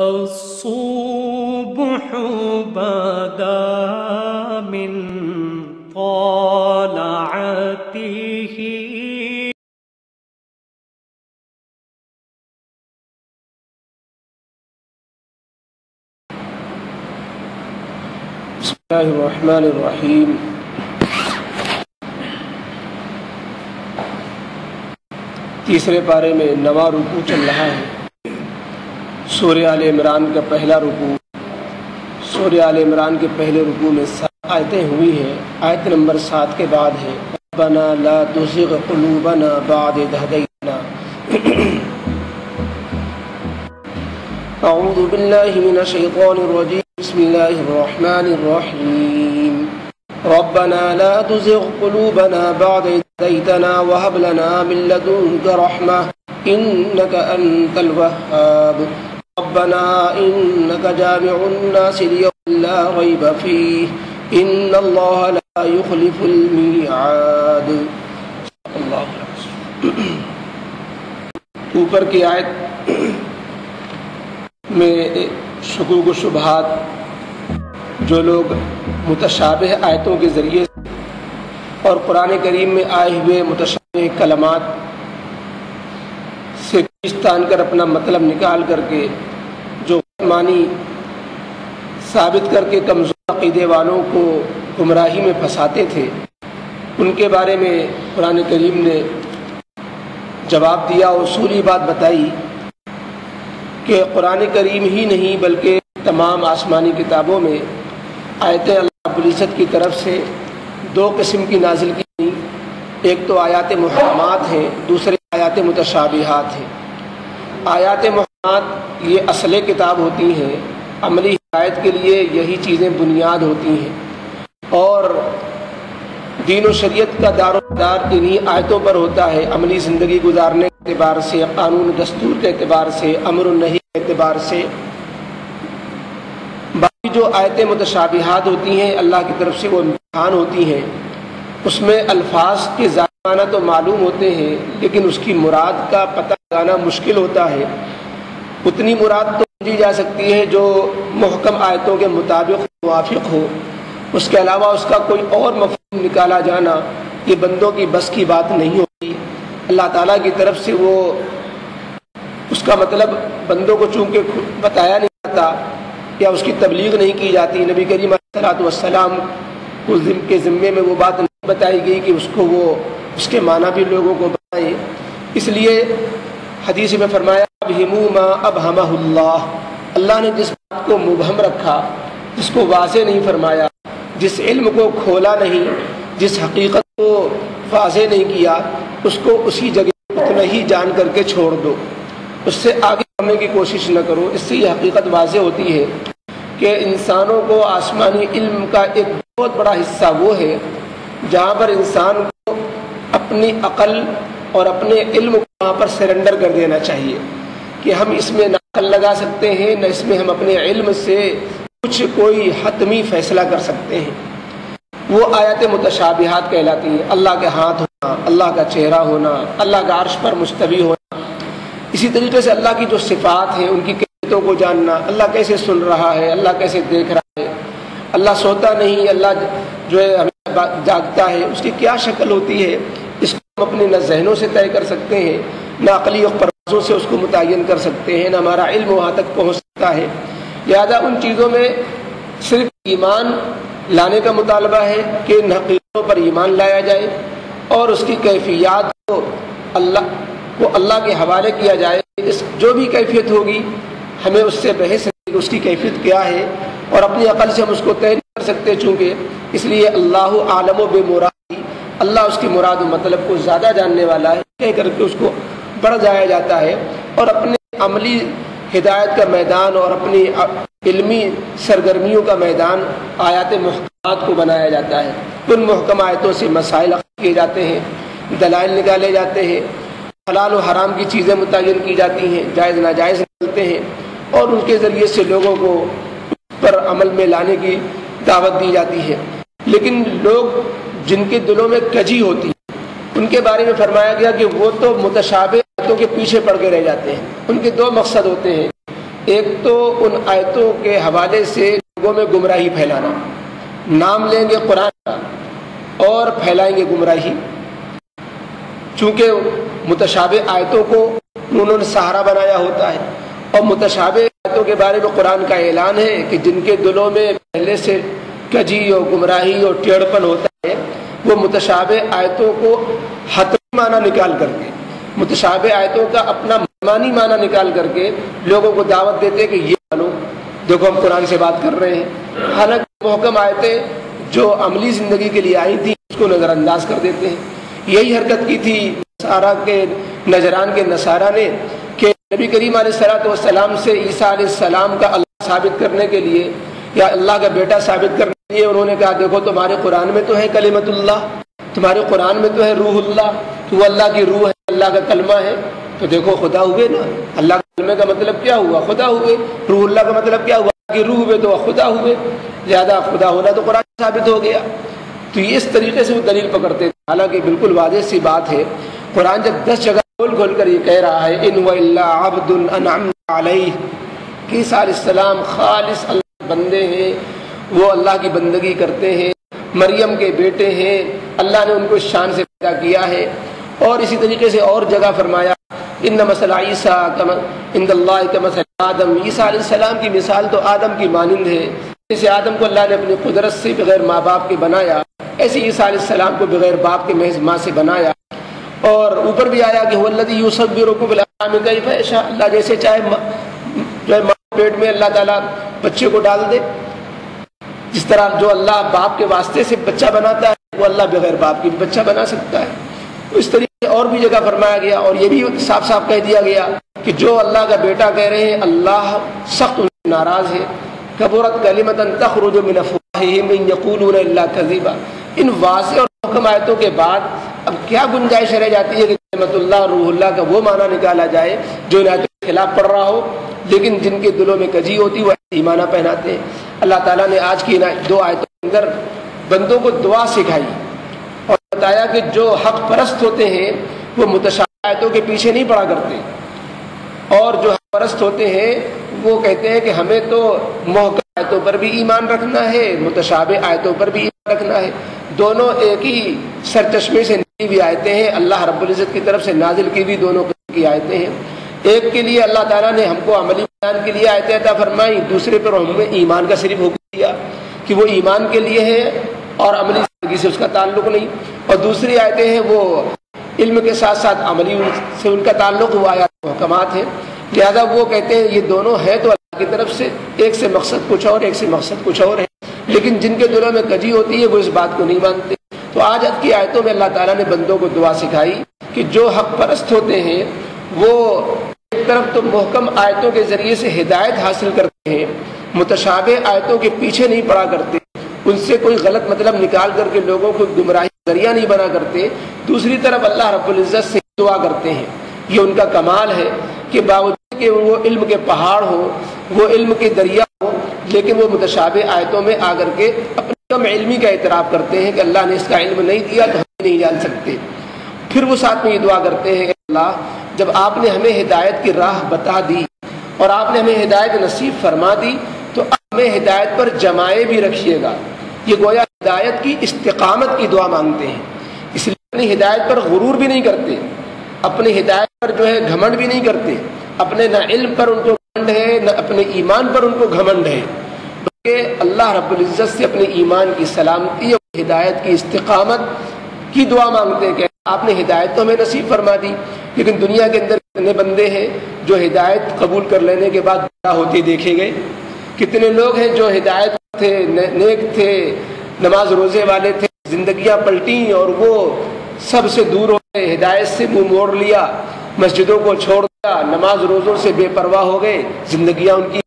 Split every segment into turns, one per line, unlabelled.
الصبح بدا من طلعته
بسم اللہ الرحمن الرحیم۔ تیسرے پارے میں 9واں رکوع چل رہا ہے۔ سورہ آل عمران کا پہلا رکوع۔ سورہ آل عمران کے پہلے رکوع میں 7 آیتیں ہوئی ہیں۔ آیت نمبر 7 کے بعد ہے ربنا لا تزغ قلوبنا بعد إذ هديتنا۔ اعوذ باللہ من الشیطان الرجیم، بسم اللہ الرحمن الرحیم۔ ربنا لا تزغ قلوبنا بعد إذ هديتنا وهب لنا من لدنك رحمة إنك أنت الوهاب ربنا إنك جامع الناس ليوم لا ريب فيه إن الله لا يخلف الميعاد۔ اللہ اوپر کی آیت میں شکوک و شبہات جو لوگ متشابہ آیتوں کے ذریعے اور قرآن کریم میں آئے ہوئے متشابہ کلمات سے کھینچ تان کر اپنا مطلب نکال کر کے جو معنی ثابت کر کے کمزور عقیدے والوں کو گمراہی میں پھنساتے تھے، ان کے بارے میں قرآن کریم نے جواب دیا اور اصولی بات بتائی کہ قرآن کریم ہی نہیں بلکہ تمام آسمانی کتابوں میں آیتیں اللہ رب العزت کی طرف سے 2 قسم کی نازل کی گئیں۔ ایک تو آیات محکمات ہیں، دوسرے آیات متشابہات ہیں۔ آیات محکمات یہ اصل کتاب ہوتی ہیں، عملی ہدایت کے لیے یہی چیزیں بنیاد ہوتی ہیں، اور دین و شریعت کا دار و مدار انہی آیتوں پر ہوتا ہے، عملی زندگی گزارنے کے اعتبار سے، قانون دستور کے اعتبار سے، امر و نہی کے اعتبار سے۔ باقی جو آیتیں متشابہات ہوتی ہیں اللہ کی طرف سے وہ امتحان ہوتی ہیں، اس میں الفاظ کے ظاہرانہ تو معلوم ہوتے ہیں لیکن اس کی مراد کا پتہ لگانا مشکل ہوتا ہے۔ اتنی مراد تو سمجھی جا سکتی ہے جو محکم آیتوں کے مطابق موافق ہو، اس کے علاوہ اس کا کوئی اور مفہوم نکالا جانا یہ بندوں کی بس کی بات نہیں ہوتی۔ اللہ تعالیٰ کی طرف سے وہ اس کا مطلب بندوں کو چونکہ بتایا نہیں جاتا یا اس کی تبلیغ نہیں کی جاتی، نبی کریم علیہ الصلوۃ والسلام کے ذمے میں وہ بات نہیں بتائی گئی کہ اس کو وہ اس کے معنی بھی لوگوں کو بتائیں۔ اس لیے حدیث میں فرمایا ابہموا ما ابہمہ اللہ، اللہ نے جس بات کو مبہم رکھا، جس کو واضح نہیں فرمایا، جس علم کو کھولا نہیں، جس حقیقت کو واضح نہیں کیا، اس کو اسی جگہ اتنا ہی جان کر کے چھوڑ دو، اس سے آگے بڑھنے کی کوشش نہ کرو۔ اس سے یہ حقیقت واضح ہوتی ہے کہ انسانوں کو آسمانی علم کا ایک بہت بڑا حصہ وہ ہے جہاں پر انسان کو اپنی عقل اور اپنے علم کو وہاں پر سرنڈر کر دینا چاہیے کہ ہم اس میں نہ عقل لگا سکتے ہیں نہ اس میں ہم اپنے علم سے کچھ کوئی حتمی فیصلہ کر سکتے ہیں۔ وہ آیات متشابہات کہلاتی ہیں، اللہ کے ہاتھ ہونا، اللہ کا چہرہ ہونا، اللہ کا عرش پر مستوی ہونا، اسی طریقے سے اللہ کی جو صفات ہیں ان کی کیفیتوں کو جاننا، اللہ کیسے سن رہا ہے، اللہ کیسے دیکھ رہا ہے، اللہ سوتا نہیں، اللہ جو ہے ہمیں جاگتا ہے، اس کی کیا شکل ہوتی ہے، اس کو ہم اپنے نہ ذہنوں سے طے کر سکتے ہیں نہ عقلی پروازوں سے اس کو متعین کر سکتے ہیں، نہ ہمارا علم وہاں تک پہنچ سکتا ہے۔ لہٰذا ان چیزوں میں صرف ایمان لانے کا مطالبہ ہے کہ ان حقیقتوں پر ایمان لایا جائے اور اس کی کیفیات کو اللہ کے حوالے کیا جائے۔ جو بھی کیفیت ہوگی ہمیں اس سے بحث ہے کہ اس کی کیفیت کیا ہے، اور اپنی عقل سے ہم اس کو طے نہیں کر سکتے، چونکہ اس لیے اللہ عالم و بمراد، اللہ اس کی مراد و مطلب کو زیادہ جاننے والا ہے کہہ کر کے اس کو بڑھ جایا جاتا ہے، اور اپنے عملی ہدایت کا میدان اور اپنی علمی سرگرمیوں کا میدان آیات محکمات کو بنایا جاتا ہے۔ ان محکم آیتوں سے مسائل کیے جاتے ہیں، دلائل نکالے جاتے ہیں، حلال و حرام کی چیزیں متعین کی جاتی ہیں، جائز ناجائز نکلتے ہیں، اور ان کے ذریعے سے لوگوں کو پر عمل میں لانے کی دعوت دی جاتی ہے۔ لیکن لوگ جن کے دلوں میں کجی ہوتی ہے ان کے بارے میں فرمایا گیا کہ وہ تو متشابہ آیتوں کے پیچھے پڑ کے رہ جاتے ہیں۔ ان کے 2 مقصد ہوتے ہیں، ایک تو ان آیتوں کے حوالے سے لوگوں میں گمراہی پھیلانا، نام لیں گے قرآن کا اور پھیلائیں گے گمراہی، چونکہ متشابہ آیتوں کو انہوں نے سہارا بنایا ہوتا ہے، اور متشابہ آیتوں کے بارے میں قرآن کا اعلان ہے کہ جن کے دلوں میں پہلے سے کجی اور گمراہی اور ٹیڑھپن ہوتا ہے، وہ متشابہ آیتوں کو حتمی معنی نکال کر کے، متشابہ آیتوں کا اپنا معنی معنی نکال کر کے لوگوں کو دعوت دیتے ہیں کہ یہ مانو، دیکھو ہم قرآن سے بات کر رہے ہیں، حالانکہ محکم آیتیں جو عملی زندگی کے لیے آئی تھیں اس کو نظر انداز کر دیتے ہیں۔ یہی حرکت کی تھی نجران کے نصارہ نے کہ نبی کریم علیہ الصلوۃ والسلام سے عیسیٰ علیہ السلام کا اللہ ثابت کرنے کے لیے یا اللہ کا بیٹا ثابت کرنے کے لیے انہوں نے کہا دیکھو تمہارے قرآن میں تو ہے کلمت اللہ، تمہارے قرآن میں تو ہے روح اللہ، تو وہ اللہ کی روح ہے، اللہ کا کلمہ ہے، تو دیکھو خدا ہوئے نا، اللہ کے کلمے کا مطلب کیا ہوا؟ خدا ہوئے، روح اللہ کا مطلب کیا ہوا؟ کہ روح ہوئے تو خدا ہوئے، زیادہ خدا ہونا تو قرآن ثابت ہو گیا۔ تو یہ اس طریقے سے وہ دلیل پکڑتے تھے، حالانکہ بالکل واضح سی بات ہے، قرآن جب 10 جگہ کھول کھول کر یہ کہہ رہا ہے ان وَإِلَّا عَبْدٌ أَنْعَمْنَا عَلَيْهِ کہ عیسیٰ علیہ السلام خالص اللہ کے بندے ہیں، وہ اللہ کی بندگی کرتے ہیں، مریم کے بیٹے ہیں، اللہ نے ان کو اس شان سے پیدا کیا ہے، اور اسی طریقے سے اور جگہ فرمایا ان مثل عیسیٰ عند اللہ کمثل آدم، عیسیٰ علیہ السلام کی مثال تو آدم کی مانند ہے، جیسے آدم کو اللہ نے اپنی قدرت سے بغیر ماں باپ کے بنایا، ایسے عیسیٰ علیہ السلام کو بغیر باپ کے محض ماں سے بنایا۔ اور اوپر بھی آیا کہ هو الذی یصورکم فی الارحام کیف یشاء، اللہ جیسے چاہے ماں پیٹ میں اللہ تعالیٰ بچے کو ڈال دے، جس طرح جو اللہ باپ کے واسطے سے بچہ بناتا ہے وہ اللہ بغیر باپ کی بھی بچہ بنا سکتا ہے۔ اس طریقے سے اور بھی جگہ فرمایا گیا، اور یہ بھی صاف صاف کہہ دیا گیا کہ جو اللہ کا بیٹا کہہ رہے ہیں اللہ سخت ان سے ناراض ہے۔ کبرت کلمۃ تخرج من افواہہم ان یقولون الا کذبا، ان واضح اور محکم آیتوں کے بعد اب کیا گنجائش رہ جاتی ہے کہ کلمت اللہ روح اللہ کا وہ معنی نکالا جائے جو ان آیتوں کے خلاف پڑھ رہا ہو، لیکن جن کے دلوں میں کجی ہوتی وہ ایسی معنی پہناتے ہیں۔ اللہ تعالیٰ نے آج کی 2 آیتوں کے اندر بندوں کو دعا سکھائی اور بتایا کہ جو حق پرست ہوتے ہیں وہ متشابہ آیتوں کے پیچھے نہیں پڑا کرتے، اور جو حق پرست ہوتے ہیں وہ کہتے ہیں کہ ہمیں تو محکم آیتوں پر بھی ایمان رکھنا ہے، متشابہ آیتوں پر بھی ایمان رکھنا ہے، دونوں ایک ہی سرچشمے سے نکلی ہوئی آیتیں ہیں، اللہ رب العزت کی طرف سے نازل کی ہوئی دونوں قسم کی آیتیں ہیں۔ ایک کے لیے اللہ تعالیٰ نے ہم کو عملی بیان کے لیے آیتیں عطا فرمائی، دوسرے پر ہمیں ایمان کا صرف حکم دیا کہ وہ ایمان کے لیے ہے اور عملی زندگی سے اس کا تعلق نہیں، اور دوسری آیتیں ہیں وہ علم کے ساتھ ساتھ عملی سے ان کا تعلق، وہ آیات محکمات ہیں، لہذا وہ کہتے ہیں یہ دونوں ہیں تو اللہ کی طرف سے، ایک سے مقصد کچھ اور ایک سے مقصد کچھ اور ہے، لیکن جن کے دلوں میں کجی ہوتی ہے وہ اس بات کو نہیں مانتے۔ تو آج کی آیتوں میں اللہ تعالیٰ نے بندوں کو دعا سکھائی کہ جو حق پرست ہوتے ہیں وہ ایک طرف تو محکم آیتوں کے ذریعے سے ہدایت حاصل کرتے ہیں، متشابہ آیتوں کے پیچھے نہیں پڑا کرتے، ان سے کوئی غلط مطلب نکال کر کے لوگوں کو گمراہی ذریعہ نہیں بنا کرتے، دوسری طرف اللہ رب العزت سے دعا کرتے ہیں۔ یہ ان کا کمال ہے کہ باوجود کہ وہ علم کے پہاڑ ہو، وہ علم کے دریا ہو، لیکن وہ متشابہ آیتوں میں آ کر کے اپنی کم علمی کا اعتراف کرتے ہیں کہ اللہ نے اس کا علم نہیں دیا تو ہم نہیں جان سکتے۔ پھر وہ ساتھ میں یہ دعا کرتے ہیں کہ اللہ جب آپ نے ہمیں ہدایت کی راہ بتا دی اور آپ نے ہمیں ہدایت نصیب فرما دی تو ہمیں ہدایت پر جمائے بھی رکھیے گا۔ یہ گویا ہدایت کی استقامت کی دعا مانگتے ہیں، اس لیے اپنی ہدایت پر غرور بھی نہیں کرتے، اپنی ہدایت پر جو ہے گھمنڈ بھی نہیں کرتے، اپنے نہ علم پر ان کو گھمنڈ ہے نہ اپنے ایمان پر ان کو گھمنڈ ہے، بلکہ اللہ رب العزت سے اپنے ایمان کی سلامتی اور ہدایت کی استقامت کی دعا مانگتے ہیں کہ آپ نے ہدایت تو ہمیں نصیب فرما دی، لیکن دنیا کے اندر کتنے بندے ہیں جو ہدایت قبول کر لینے کے بعد گمراہ ہوتے دیکھے گئے، کتنے لوگ ہیں جو ہدایت تھے، نیک تھے، نماز روزے والے تھے، زندگیاں پلٹیں اور وہ سب سے دور ہو گئے، ہدایت سے منہ موڑ لیا، مسجدوں کو چھوڑ دیا، نماز روزوں سے بے پرواہ ہو گئے، زندگیاں ان کی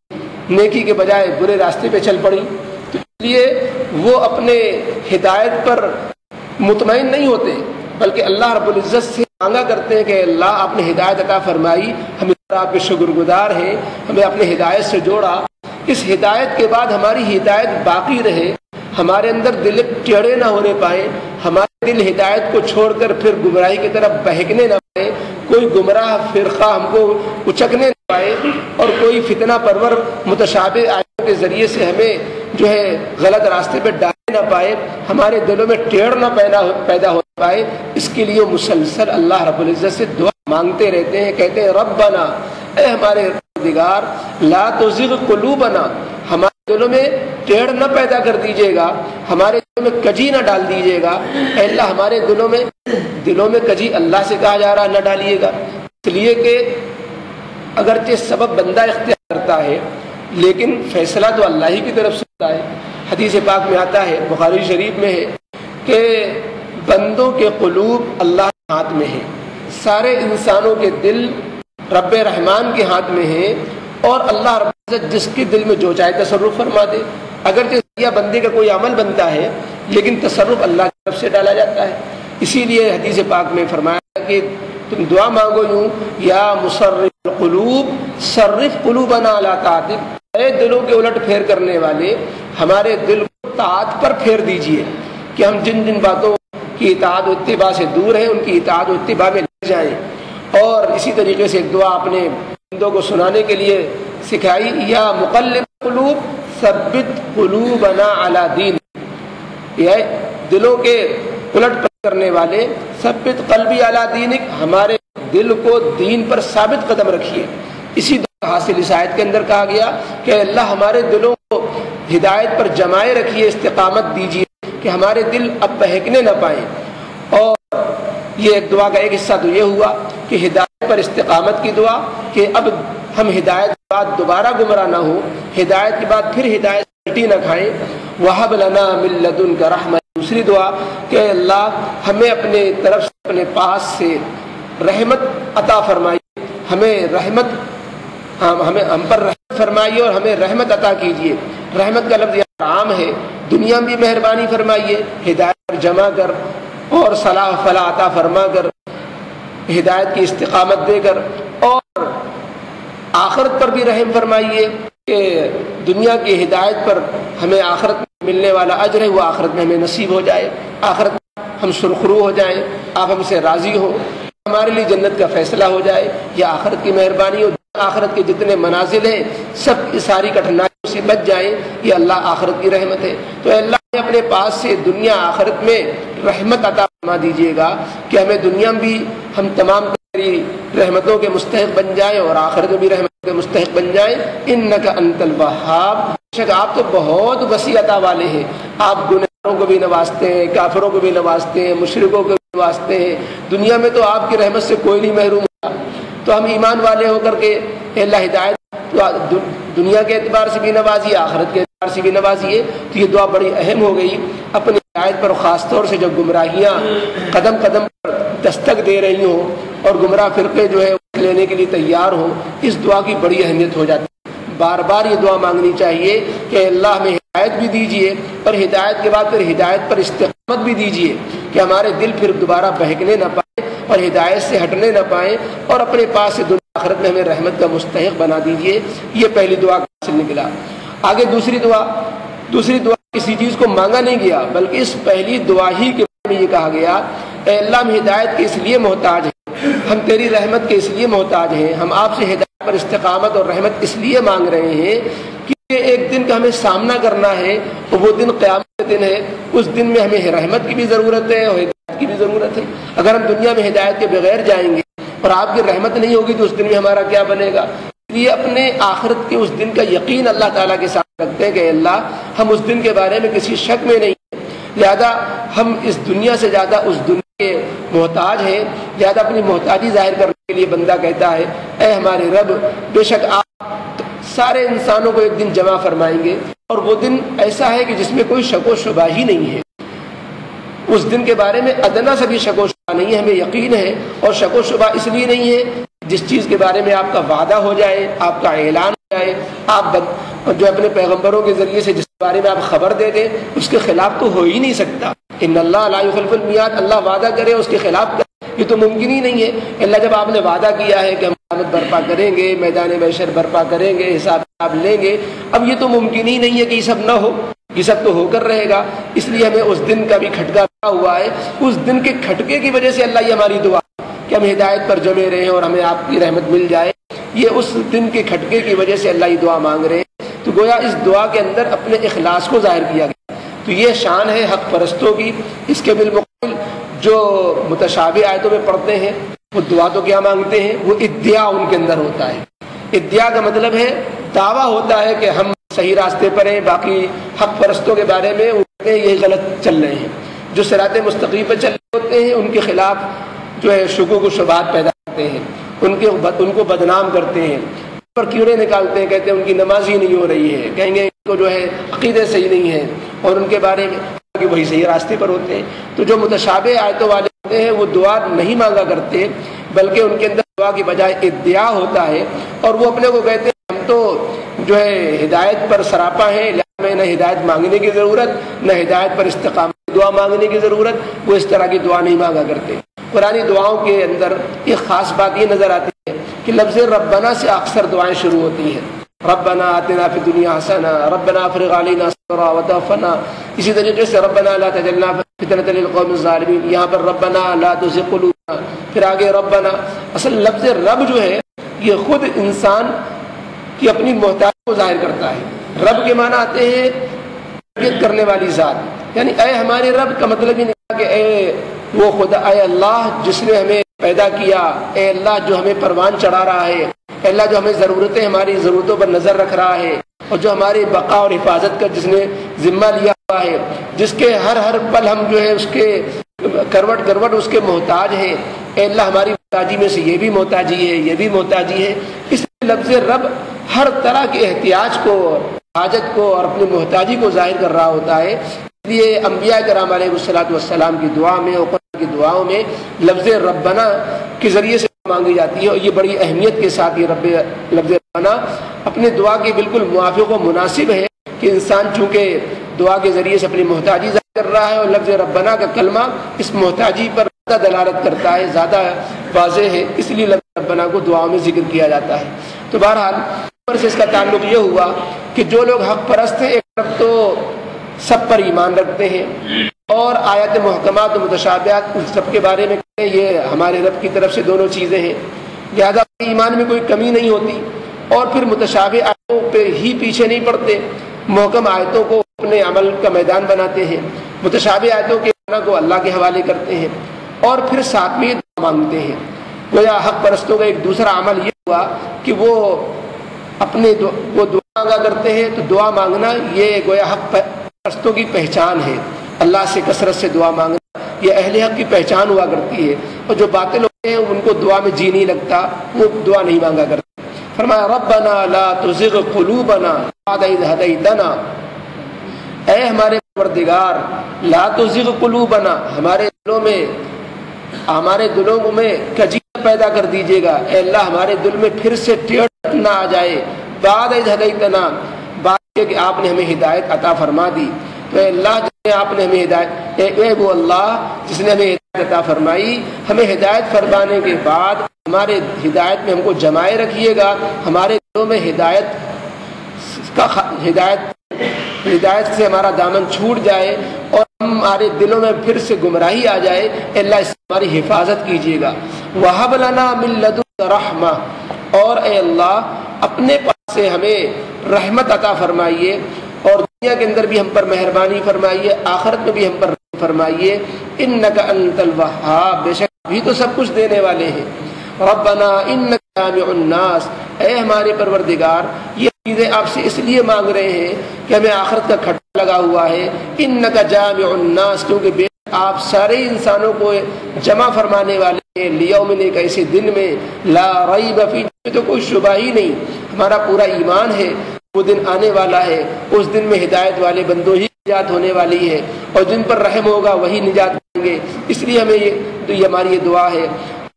نیکی کے بجائے برے راستے پہ چل پڑی۔ تو اس لیے وہ اپنے ہدایت پر مطمئن نہیں ہوتے، بلکہ اللہ رب العزت سے مانگا کرتے ہیں کہ اللہ آپ نے ہدایت عطا فرمائی، ہم آپ کے شکر گزار ہیں، ہمیں اپنے ہدایت سے جوڑا، اس ہدایت کے بعد ہماری ہدایت باقی رہے، ہمارے اندر دل ٹیڑے نہ ہونے پائے، ہمارے دل ہدایت کو چھوڑ کر پھر گمراہی کی طرف بہکنے نہ پائے، کوئی گمراہ فرقہ ہم کو اچکنے نہ پائے اور کوئی فتنہ پرور متشابہ آیتوں کے ذریعے سے ہمیں جو ہے غلط راستے پہ ڈالے نہ پائے، ہمارے دلوں میں ٹیڑھ نہ پیدا ہو پائے، اس کے لیے مسلسل اللہ رب العزت سے دعا مانگتے رہتے ہیں، کہتے ہیں ربنا، اے ہمارے پروردگار، لا تزغ قلوبنا، ہمارے دلوں میں ٹیڑھ نہ پیدا کر دیجیے گا، ہمارے دلوں میں کجی نہ ڈال دیجیے گا، اے اللہ ہمارے دلوں میں کجی اللہ سے کہا جا رہا نہ ڈالیے گا، اس لیے کہ اگرچہ سبب بندہ اختیار کرتا ہے لیکن فیصلہ تو اللہ ہی کی طرف سے ہوتا ہے۔ حدیث پاک میں آتا ہے، بخاری شریف میں ہے کہ بندوں کے قلوب اللہ کے ہاتھ میں ہیں، سارے انسانوں کے دل رب رحمان کے ہاتھ میں ہیں، اور اللہ رب العزت جس کے دل میں جو چاہے تصرف فرما دے۔ اگرچہ بندے کا کوئی عمل بنتا ہے لیکن تصرف اللہ کی طرف سے ڈالا جاتا ہے۔ اسی لیے حدیث پاک میں فرمایا کہ تم دعا مانگو یوں، یا مصرف القلوب صرف قلوبنا علی طاعتک، اے دلوں کے الٹ پھیر کرنے والے ہمارے دل کو طاعت پر پھیر دیجئے، کہ ہم جن جن باتوں کی اطاعت و اتباع سے دور ہیں ان کی اطاعت و اتباع میں لگ جائیں۔ اور اسی طریقے سے ایک دعا اپنے بندوں کو سنانے کے لیے سکھائی، یا مقلب قلوب ثبت قلوبنا علی دین، یہ دلوں کے الٹ پلٹ کرنے والے ثبت قلبی علی دینک، ہمارے دل کو دین پر ثابت قدم رکھیے۔ اسی دعا حاصل اس آیت کے اندر کہا گیا کہ اللہ ہمارے دلوں کو ہدایت پر جمائے رکھیے، استقامت دیجیے کہ ہمارے دل اب بہکنے نہ پائیں۔ اور یہ ایک دعا کا ایک حصہ تو یہ ہوا کہ ہدایت پر استقامت کی دعا، کہ اب ہم ہدایت کے بعد دوبارہ گمراہ نہ ہوں، ہدایت کے بعد پھر ہدایت الٹی نہ کھائیں۔ وَهَبْ لَنَا مِن لَّدُنْكَ رَحْمَةً، دوسری دعا کہ اللہ ہمیں اپنے طرف سے اپنے پاس سے رحمت عطا فرمائیے، ہمیں رحمت ہم پر رحمت فرمائیے اور ہمیں رحمت عطا کیجیے۔ رحمت کا لفظ یہاں عام ہے، دنیا میں بھی مہربانی فرمائیے ہدایت پر جمع کر، اور صلاح فلاح عطا فرما کر، ہدایت کی استقامت دے کر، اور آخرت پر بھی رحم فرمائیے کہ دنیا کی ہدایت پر ہمیں آخرت میں ملنے والا اجر ہے وہ آخرت میں ہمیں نصیب ہو جائے، آخرت میں ہم سرخرو ہو جائیں، آپ ہم سے راضی ہو، ہمارے لیے جنت کا فیصلہ ہو جائے، یہ آخرت کی مہربانی ہو۔ آخرت کے جتنے منازل ہیں سب کی ساری کٹھنائیوں سے بچ جائیں، یہ اللہ آخرت کی رحمت ہے۔ تو اللہ نے اپنے پاس سے دنیا آخرت میں رحمت عطا فرما دیجیے گا کہ ہمیں دنیا میں بھی ہم تمام تیری رحمتوں کے مستحق بن جائیں اور آخرت میں بھی رحمتوں کے مستحق بن جائیں۔ انک انت الوہاب، بے شک آپ تو بہت وسیع عطا والے ہیں، آپ گنہگاروں کو بھی نوازتے ہیں، کافروں کو بھی نوازتے ہیں، مشرکوں کو بھی نوازتے ہیں۔ دنیا میں تو آپ کی رحمت سے کوئی نہیں محروم ہوتا، تو ہم ایمان والے ہو کر کے اے اللہ ہدایت دنیا کے اعتبار سے بھی نوازیے، آخرت کے اعتبار سے بھی نوازیے۔ تو یہ دعا بڑی اہم ہو گئی اپنی ہدایت پر، خاص طور سے جب گمراہیاں قدم قدم پر دستک دے رہی ہوں اور گمراہ فرقے جو ہے لینے کے لیے تیار ہوں، اس دعا کی بڑی اہمیت ہو جاتی ہے۔ بار بار یہ دعا مانگنی چاہیے کہ اللہ ہمیں ہدایت بھی دیجیے، اور ہدایت کے بعد پھر ہدایت پر استقامت بھی دیجیے کہ ہمارے دل پھر دوبارہ بہکنے نہ پائے اور ہدایت سے ہٹنے نہ پائیں، اور اپنے پاس سے دنیا آخرت میں ہمیں رحمت کا مستحق بنا دیجیے۔ یہ پہلی دعا کا حاصل نکلا۔ آگے دوسری دعا کسی چیز کو مانگا نہیں گیا، بلکہ اس پہلی دعا ہی کے بارے میں یہ کہا گیا، اے اللہ ہم ہدایت کے اس لیے محتاج ہیں، ہم تیری رحمت کے اس لیے محتاج ہیں، ہم آپ سے ہدایت پر استقامت اور رحمت اس لیے مانگ رہے ہیں کہ ایک دن کا ہمیں سامنا کرنا ہے، اور وہ دن قیامت کا دن ہے۔ اس دن میں ہمیں رحمت کی بھی ضرورت ہے اور ہدایت کی بھی ضرورت ہے۔ اگر ہم دنیا میں ہدایت کے بغیر جائیں گے اور آپ کی رحمت نہیں ہوگی تو اس دن میں ہمارا کیا بنے گا؟ یہ اپنے آخرت کے اس دن کا یقین اللہ تعالیٰ کے ساتھ رکھتے ہیں کہ اللہ ہم اس دن کے بارے میں کسی شک میں نہیں ہیں، لہذا ہم اس دنیا سے زیادہ اس دنیا کے محتاج ہیں، لہذا اپنی محتاجی ظاہر کرنے کے لیے بندہ کہتا ہے، اے ہمارے رب، بے شک آپ سارے انسانوں کو ایک دن جمع فرمائیں گے، اور وہ دن ایسا ہے کہ جس میں کوئی شک و شبہ ہی نہیں ہے۔ اس دن کے بارے میں ادنا سے بھی شک و شبہ نہیں ہے، ہمیں یقین ہے، اور شک و شبہ اس لیے نہیں ہے جس چیز کے بارے میں آپ کا وعدہ ہو جائے، آپ کا اعلان ہو جائے، آپ جو اپنے پیغمبروں کے ذریعے سے جس کے بارے میں آپ خبر دے دیں، اس کے خلاف تو ہو ہی نہیں سکتا۔ ان اللہ لا یخلف المیعاد، اللہ وعدہ کرے اس کے خلاف کرے، یہ تو ممکن ہی نہیں ہے۔ اللہ جب آپ نے وعدہ کیا ہے کہ ہم قیامت برپا کریں گے، میدان محشر برپا کریں گے، حساب کتاب لیں گے، اب یہ تو ممکن ہی نہیں ہے کہ یہ سب نہ ہو، یہ سب تو ہو کر رہے گا۔ اس لیے ہمیں اس دن کا بھی کھٹکا پڑا ہوا ہے، اس دن کے کھٹکے کی وجہ سے اللہ یہ ہماری دعا کہ ہم ہدایت پر جمے رہیں اور ہمیں آپ کی رحمت مل جائے، یہ اس دن کے کھٹکے کی وجہ سے اللہ یہ دعا مانگ رہے ہیں، تو گویا اس دعا کے اندر اپنے اخلاص کو ظاہر کیا گیا۔ تو یہ شان ہے حق پرستوں کی۔ اس کے بالمقابل جو متشابہ آیتوں میں پڑھتے ہیں وہ دعا تو کیا مانگتے ہیں، وہ ادعا ان کے اندر ہوتا ہے۔ ادعا کا مطلب ہے دعویٰ ہوتا ہے کہ ہم صحیح راستے پر ہیں، باقی حق پرستوں کے بارے میں یہ غلط چل رہے ہیں، جو صراط مستقیم پر چل رہے ہوتے ہیں ان کے خلاف جو ہے شکوک و شبہات پیدا کرتے ہیں، ان کو بدنام کرتے ہیں، ان پر کیڑے نکالتے ہیں، کہتے ہیں ان کی نماز ہی نہیں ہو رہی ہے، کہیں گے ان کو جو ہے عقیدے صحیح نہیں ہے، اور ان کے بارے میں کہ وہی صحیح راستے پر ہوتے ہیں۔ تو جو متشابہ آیتوں والے ہوتے ہیں وہ دعا نہیں مانگا کرتے، بلکہ ان کے اندر دعا کی بجائے ادعا ہوتا ہے، اور وہ اپنے کو کہتے ہیں ہم تو جو ہے ہدایت پر سراپا ہیں، میں نہ ہدایت مانگنے کی ضرورت نہ ہدایت پر استقامت دعا مانگنے کی ضرورت، وہ اس طرح کی دعا نہیں مانگا کرتے۔ قرآنی دعاؤں کے اندر ایک خاص بات یہ نظر آتی ہے کہ لفظ ربنا سے اکثر دعائیں شروع ہوتی ہیں، ربنا آتنا فی الدنیا حسنہ، ربنا افرغ علینا صبرا وتوفنا، اسی طریقے سے ربنا لا تجعلنا فتنۃ للقوم الظالمین، یہاں پر ربنا لا تزغ قلوبنا، پھر آگے ربنا۔ اصل لفظ رب جو ہے یہ خود انسان کی اپنی محتاجی کو ظاہر کرتا ہے۔ رب کے معنی آتے ہیں تربیت کرنے والی ذات، یعنی اے ہمارے رب کا مطلب ہی نہیں کہ اے وہ خدا، اے اللہ جس نے ہمیں پیدا کیا، اے اللہ جو ہمیں پروان چڑھا رہا ہے، اے اللہ جو ہمیں ضرورتیں ہماری ضرورتوں پر نظر رکھ رہا ہے، اور جو ہماری بقا اور حفاظت کا جس نے ذمہ لیا ہوا ہے، جس کے ہر پل ہم جو ہے اس کے کروٹ کروٹ اس کے محتاج ہیں، اے اللہ ہماری محتاجی میں سے یہ بھی محتاجی ہے، یہ بھی محتاجی ہے۔ اس لفظ رب ہر طرح کے احتیاج کو، حاجت کو اور اپنی محتاجی کو ظاہر کر رہا ہوتا ہے۔ اس لیے انبیاء کرام علیہ الصلوۃ والسلام کی دعا میں اور قرآن کی دعاؤں میں لفظ ربنا کے ذریعے سے مانگی جاتی ہے، اور یہ بڑی اہمیت کے ساتھ یہ لفظ ربنا اپنے دعا کے بالکل موافق و مناسب ہے کہ انسان چونکہ دعا کے ذریعے سے اپنی محتاجی ظاہر کر رہا ہے، اور لفظ ربنا کا کلمہ اس محتاجی پر زیادہ دلالت کرتا ہے، زیادہ واضح ہے، اس لیے لفظ ربنا کو دعاؤں میں ذکر کیا جاتا ہے۔ تو بہرحال پر سے اس کا تعلق یہ ہوا کہ جو لوگ حق پرست ہیں ایک طرف تو سب پر ایمان رکھتے ہیں، اور آیات محکمات و متشابہات ان سب کے بارے میں کہتے ہیں یہ ہمارے رب کی طرف سے دونوں چیزیں ہیں، لہذا ایمان میں کوئی کمی نہیں ہوتی، اور پھر متشابہ آیتوں پہ ہی پیچھے نہیں پڑتے، محکم آیتوں کو اپنے عمل کا میدان بناتے ہیں، متشابہ آیتوں کے معنی کو اللہ کے حوالے کرتے ہیں، اور پھر ساتھ میں دعا مانگتے ہیں۔ گویا حق پرستوں کا ایک دوسرا عمل یہ ہوا کہ وہ اپنے وہ دعا مانگا کرتے ہیں، تو دعا مانگنا یہ گویا حق پرستوں کی پہچان ہے، اللہ سے کثرت سے دعا مانگنا یہ اہل حق کی پہچان ہوا کرتی ہے، اور جو باطل ہوتے ہیں ان کو دعا میں جی نہیں لگتا، وہ دعا نہیں مانگا کرتے۔ فرمایا ربنا لا تزغ قلوبنا بعد اذ ہدیتنا، اے ہمارے پروردگار لا تزغ قلوبنا، ہمارے دلوں میں کجی پیدا کر دیجیے گا، اے اللہ ہمارے دل میں پھر سے ٹیڑھ نہ آ جائے، بعد اذ ہدیتنا، بات یہ کہ آپ نے ہمیں ہدایت عطا فرما دی، تو اے اللہ جس نے آپ نے ہمیں ہدایت، اے وہ اللہ جس نے ہمیں ہدایت عطا فرمائی، ہمیں ہدایت فرمانے کے بعد ہمارے ہدایت میں ہم کو جمائے رکھیے گا، ہمارے دلوں میں ہدایت سے ہمارا دامن چھوٹ جائے، اور ہمارے دلوں میں پھر سے گمراہی آ جائے، اے اللہ اس سے ہماری حفاظت کیجیے گا۔ وَهَبْ لَنَا مِن لَّدُنكَ رَحْمَةً، اور اے اللہ اپنے پاس سے ہمیں رحمت عطا فرمائیے، اور دنیا کے اندر بھی ہم پر مہربانی فرمائیے، آخرت میں بھی ہم پر رحم فرمائیے، اِنَّكَ أَنتَ الْوَهَّابُ، بے شک بھی تو سب کچھ دینے والے ہیں۔ ربنا انک جامع الناس، اے ہمارے پروردگار یہ چیزیں آپ سے اس لیے مانگ رہے ہیں کہ ہمیں آخرت کا کھٹا لگا ہوا ہے، انک جامع الناس، کیونکہ بے آپ سارے انسانوں کو جمع فرمانے والے ہیں، لیوم، ایک ایسے دن میں لا ریب فیہ، تو کوئی شبہ ہی نہیں، ہمارا پورا ایمان ہے وہ دن آنے والا ہے، اس دن میں ہدایت والے بندوں ہی نجات ہونے والی ہے، اور جن پر رحم ہوگا وہی نجات پائیں گے، اس لیے ہمیں یہ ہماری یہ دعا ہے۔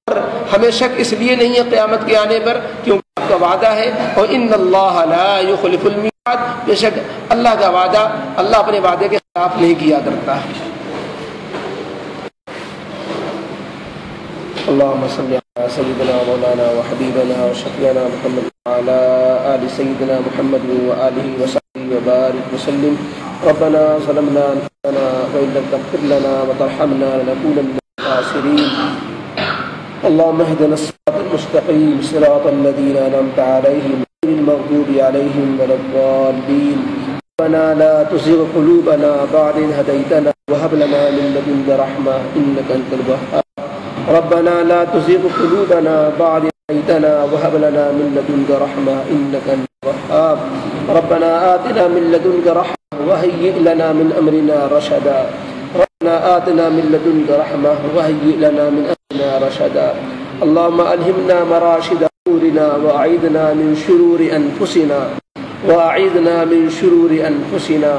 اور ہمیں شک اس لیے نہیں ہے قیامت کے آنے پر کیونکہ آپ کا وعدہ ہے، اور ان اللہ لا یخلف المیعاد، بے شک اللہ کا وعدہ، اللہ اپنے وعدے کے خلاف نہیں کیا کرتا ہے۔ اللهم صل على سيدنا مولانا وحبيبنا وشفيعنا محمد وعلى آل سيدنا محمد وآله وصحبه وبارك وسلم۔ ربنا ظلمنا أنفسنا وإن لم تغفر لنا وترحمنا لنكونن من الخاسرين۔ اللهم اهدنا الصراط المستقيم صراط الذين أنعمت عليهم غير المغضوب عليهم ولا الضالين. ربنا لا تزغ قلوبنا بعد إذ هديتنا وهب لنا من لدنك رحمة إنك أنت الوهاب. ربنا لا تزغ قلوبنا بعد إذ هديتنا وهب لنا من لدنك رحمة إنك أنت الوهاب. ربنا آتنا من لدنك رحمة وهيئ لنا من أمرنا رشدا. ربنا آتنا من لدنك رحمة وهيئ لنا من أمرنا رشدا. اللهم ألهمنا مراشد أمورنا وأعيذنا من شرور أنفسنا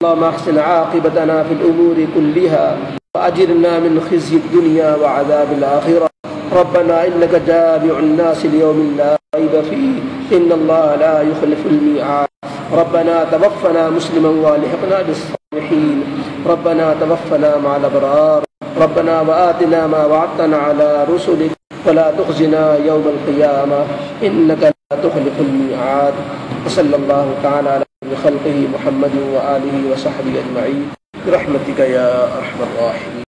اللهم أحسن عاقبتنا في الأمور كلها وأجرنا من خزي الدنيا وعذاب الآخرة. ربنا إنك جامع الناس ليوم لا ريب فيه إن الله لا يخلف الميعاد. ربنا توفنا مسلما والحقنا بالصالحين. ربنا توفنا مع الأبرار. ربنا وآتنا ما وعدتنا على رسلك ولا تخزنا يوم القيامة إنك لا تخلف الميعاد. وصلى الله تعالى على خلقه محمد وآله وصحبه أجمعين برحمتك يا أرحم الراحمين.